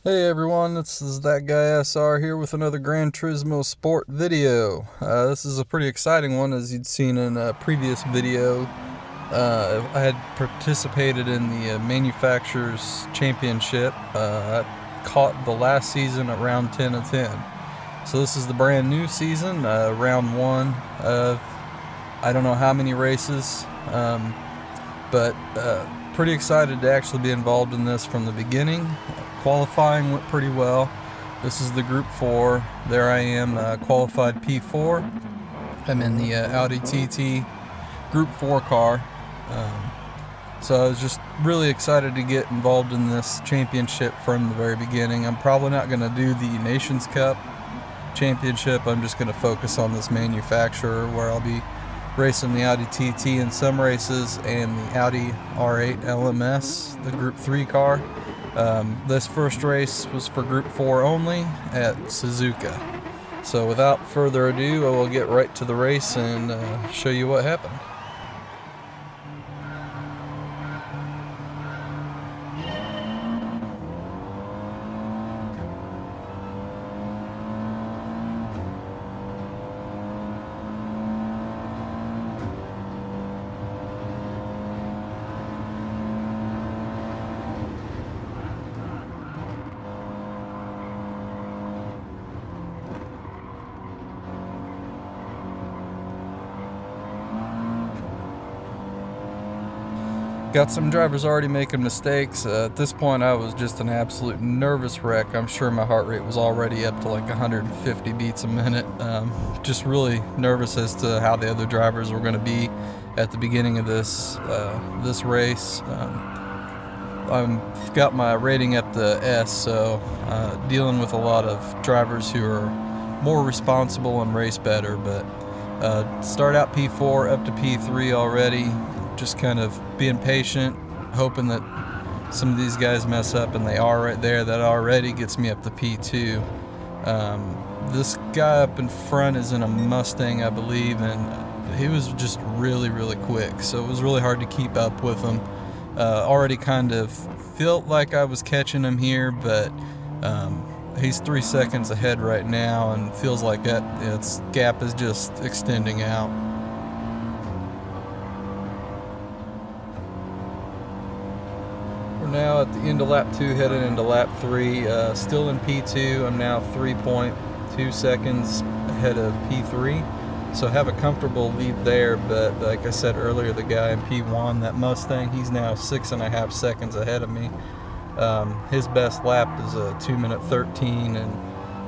Hey everyone, this is that guy SR here with another Gran Turismo Sport video. This is a pretty exciting one, as you'd seen in a previous video. I had participated in the Manufacturers Championship. I caught the last season at round 10 of 10. So this is the brand new season, round 1 of I don't know how many races, but pretty excited to actually be involved in this from the beginning. Qualifying went pretty well. This is the Group 4. There I am, qualified P4. I'm in the Audi TT Group 4 car. So I was just really excited to get involved in this championship from the very beginning. I'm probably not going to do the Nations Cup championship. I'm just going to focus on this manufacturer, where I'll be racing the Audi TT in some races and the Audi R8 LMS, the Group 3 car. This first race was for Group 4 only at Suzuka. So without further ado, I will get right to the race and show you what happened. Got some drivers already making mistakes. At this point I was just an absolute nervous wreck. I'm sure my heart rate was already up to like 150 beats a minute. Just really nervous as to how the other drivers were going to be at the beginning of this race. I've got my rating up to S, so dealing with a lot of drivers who are more responsible and race better. But start out P4 up to P3 already. Just kind of being patient, hoping that some of these guys mess up, and they are right there. That already gets me up to P2. This guy up in front is in a Mustang, I believe, and he was just really quick, so it was really hard to keep up with him. Already kind of felt like I was catching him here, but he's 3 seconds ahead right now, and feels like that its gap is just extending out. We're now at the end of lap 2, heading into lap 3. Still in P2. I'm now 3.2 seconds ahead of P3. So I have a comfortable lead there, but like I said earlier, the guy in P1, that Mustang, he's now 6.5 seconds ahead of me. His best lap is a 2:13, and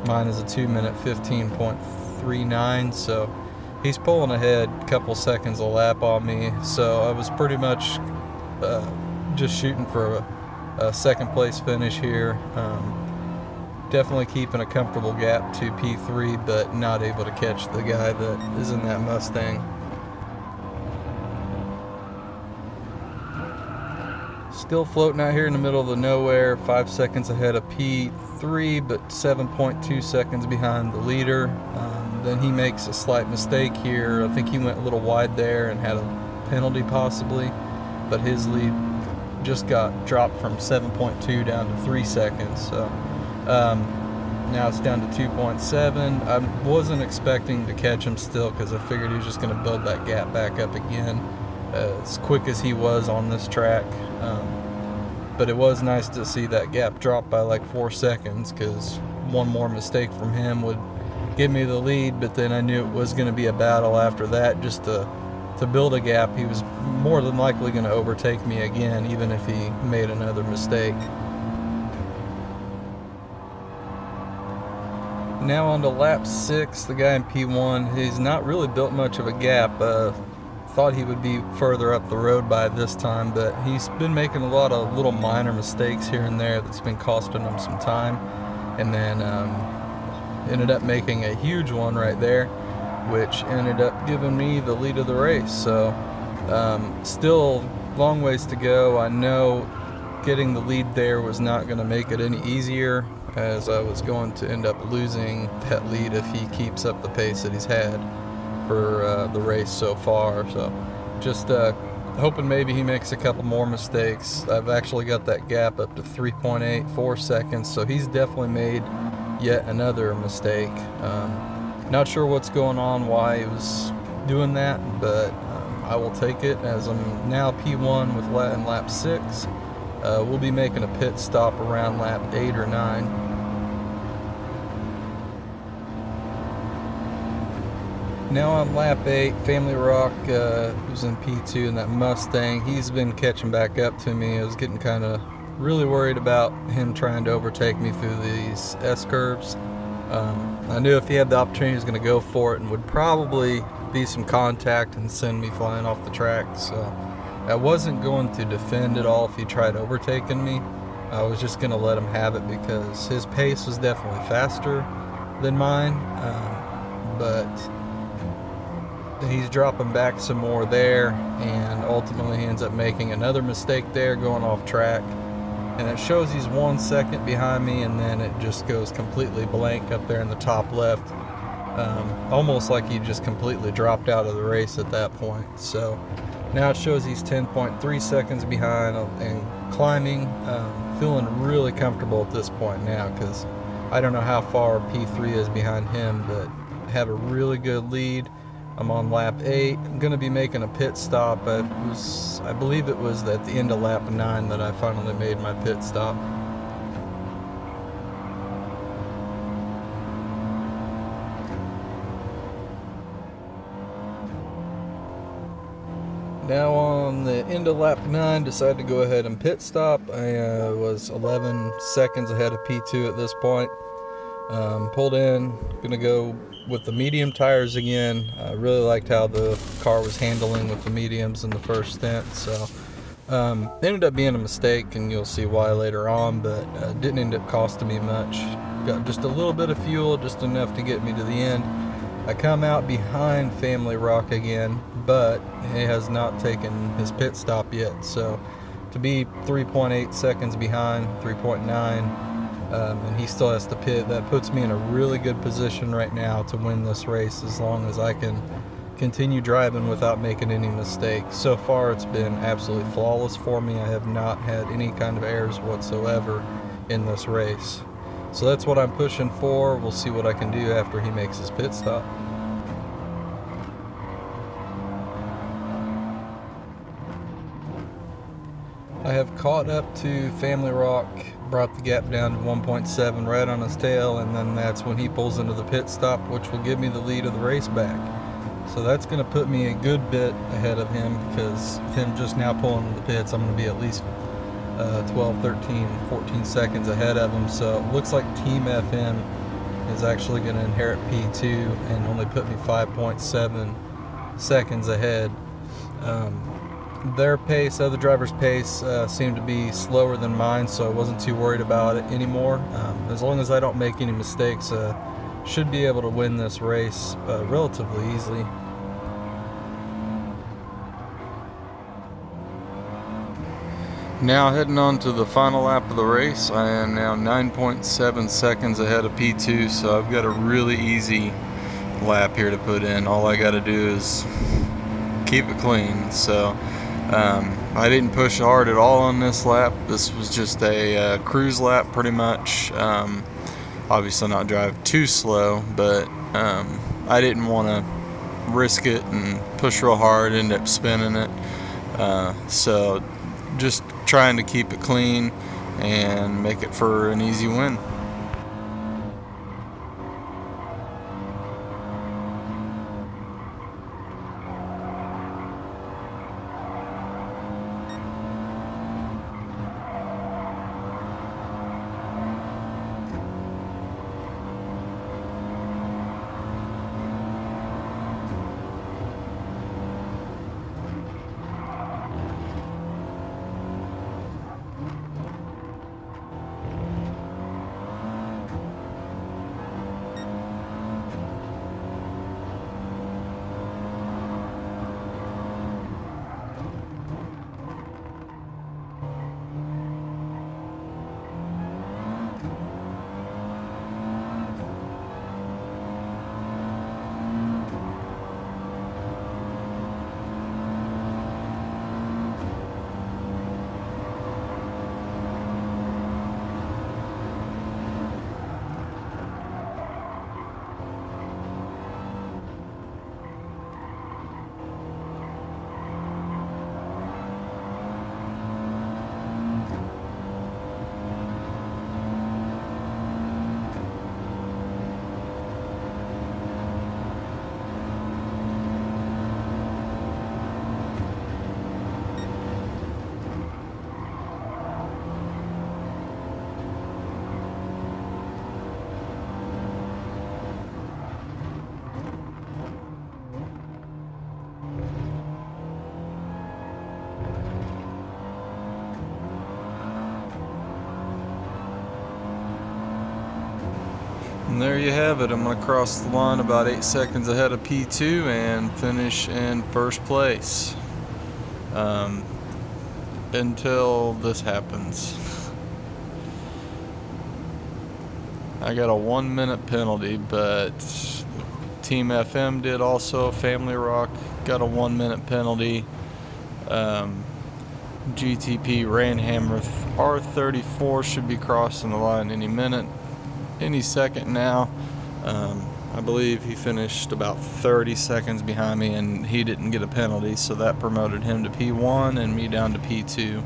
mine is a 2:15.39. So he's pulling ahead a couple seconds a lap on me. So I was pretty much just shooting for a second place finish here. Definitely keeping a comfortable gap to P3, but not able to catch the guy that is in that Mustang. Still floating out here in the middle of the nowhere, 5 seconds ahead of P3, but 7.2 seconds behind the leader. Then he makes a slight mistake here. I think he went a little wide there and had a penalty possibly, but his lead just got dropped from 7.2 down to 3 seconds. So now it's down to 2.7. I wasn't expecting to catch him still, because I figured he was just going to build that gap back up again, as quick as he was on this track. But it was nice to see that gap drop by like 4 seconds, because one more mistake from him would give me the lead, but then I knew it was going to be a battle after that just to build a gap. He was more than likely going to overtake me again, even if he made another mistake. Now on to lap 6, the guy in P1. He's not really built much of a gap. Thought he would be further up the road by this time, but he's been making a lot of little minor mistakes here and there that's been costing him some time, and then ended up making a huge one right there, which ended up giving me the lead of the race. So still long ways to go. I know getting the lead there was not going to make it any easier, as I was going to end up losing that lead if he keeps up the pace that he's had for the race so far. So just hoping maybe he makes a couple more mistakes. I've actually got that gap up to 3.84 seconds, so he's definitely made yet another mistake. Not sure what's going on, why he was doing that, but I will take it, as I'm now P1 with lap 6. We'll be making a pit stop around lap 8 or 9. Now on lap 8, Family Rock, who's in P2 in that Mustang, he's been catching back up to me. I was getting kind of really worried about him trying to overtake me through these S-curves. I knew if he had the opportunity, he was going to go for it and would probably be some contact and send me flying off the track. So I wasn't going to defend at all if he tried overtaking me. I was just going to let him have it because his pace was definitely faster than mine. But he's dropping back some more there, and ultimately he ends up making another mistake there, going off track. And it shows he's 1 second behind me, and then it just goes completely blank up there in the top left. Almost like he just completely dropped out of the race at that point. So now it shows he's 10.3 seconds behind and climbing. Feeling really comfortable at this point now, because I don't know how far P3 is behind him, but I have a really good lead. I'm on lap 8. I'm going to be making a pit stop. I believe it was at the end of lap 9 that I finally made my pit stop. Now on the end of lap 9, decided to go ahead and pit stop. I was 11 seconds ahead of P2 at this point. Pulled in, gonna go with the medium tires again. I really liked how the car was handling with the mediums in the first stint, so ended up being a mistake, and you'll see why later on, but didn't end up costing me much. Got just a little bit of fuel, just enough to get me to the end. I come out behind Family Rock again, but he has not taken his pit stop yet, so to be 3.8 seconds behind, 3.9, and he still has to pit, that puts me in a really good position right now to win this race, as long as I can continue driving without making any mistakes. So far it's been absolutely flawless for me. I have not had any kind of errors whatsoever in this race. So that's what I'm pushing for. We'll see what I can do after he makes his pit stop. I have caught up to Family Rock, brought the gap down to 1.7 right on his tail, and then that's when he pulls into the pit stop, which will give me the lead of the race back. So that's going to put me a good bit ahead of him, because him just now pulling into the pits, I'm going to be at least 12, 13, 14 seconds ahead of him. So it looks like Team FM is actually going to inherit P2 and only put me 5.7 seconds ahead. Their pace, other drivers' pace, seemed to be slower than mine, so I wasn't too worried about it anymore. As long as I don't make any mistakes, should be able to win this race relatively easily. Now heading on to the final lap of the race, I am now 9.7 seconds ahead of P2, so I've got a really easy lap here to put in. All I got to do is keep it clean. So I didn't push hard at all on this lap. This was just a cruise lap pretty much. Obviously not drive too slow, but I didn't want to risk it and push real hard, end up spinning it. So just trying to keep it clean and make it for an easy win. And there you have it. I'm going to cross the line about 8 seconds ahead of P2 and finish in first place. Until this happens. I got a 1 minute penalty, but Team FM did also. Family Rock got a 1 minute penalty. GTP Rainhammer R34 should be crossing the line any minute, any second now. I believe he finished about 30 seconds behind me, and he didn't get a penalty, so that promoted him to P1 and me down to P2.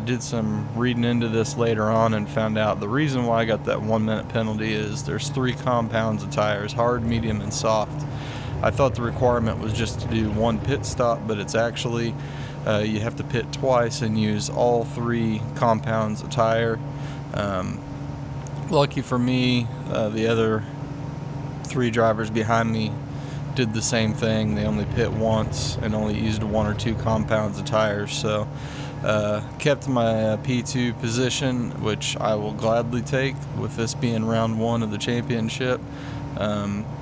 Did some reading into this later on and found out the reason why I got that 1 minute penalty is there's 3 compounds of tires, hard, medium, and soft. I thought the requirement was just to do 1 pit stop, but it's actually you have to pit twice and use all 3 compounds of tire. Lucky for me, the other 3 drivers behind me did the same thing. They only pit once and only used 1 or 2 compounds of tires, so kept my P2 position, which I will gladly take with this being round 1 of the championship.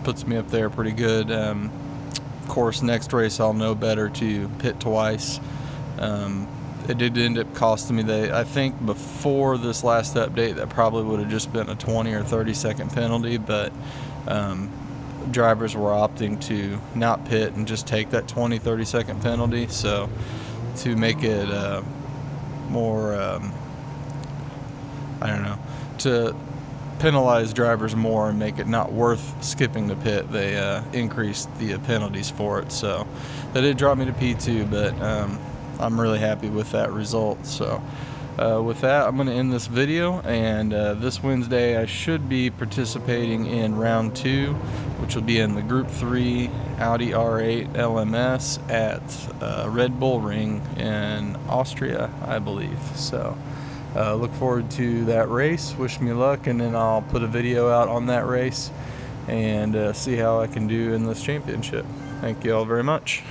Puts me up there pretty good. Of course, next race I'll know better to pit twice. It did end up costing me, I think before this last update, that probably would have just been a 20 or 30 second penalty, but drivers were opting to not pit and just take that 20-30 second penalty. So to make it more I don't know, to penalize drivers more and make it not worth skipping the pit, they increased the penalties for it. So that did drop me to P2, but I'm really happy with that result. So with that, I'm going to end this video, and this Wednesday I should be participating in round 2, which will be in the Group 3 Audi R8 LMS at Red Bull Ring in Austria, I believe. So look forward to that race. Wish me luck, and then I'll put a video out on that race and see how I can do in this championship. Thank you all very much.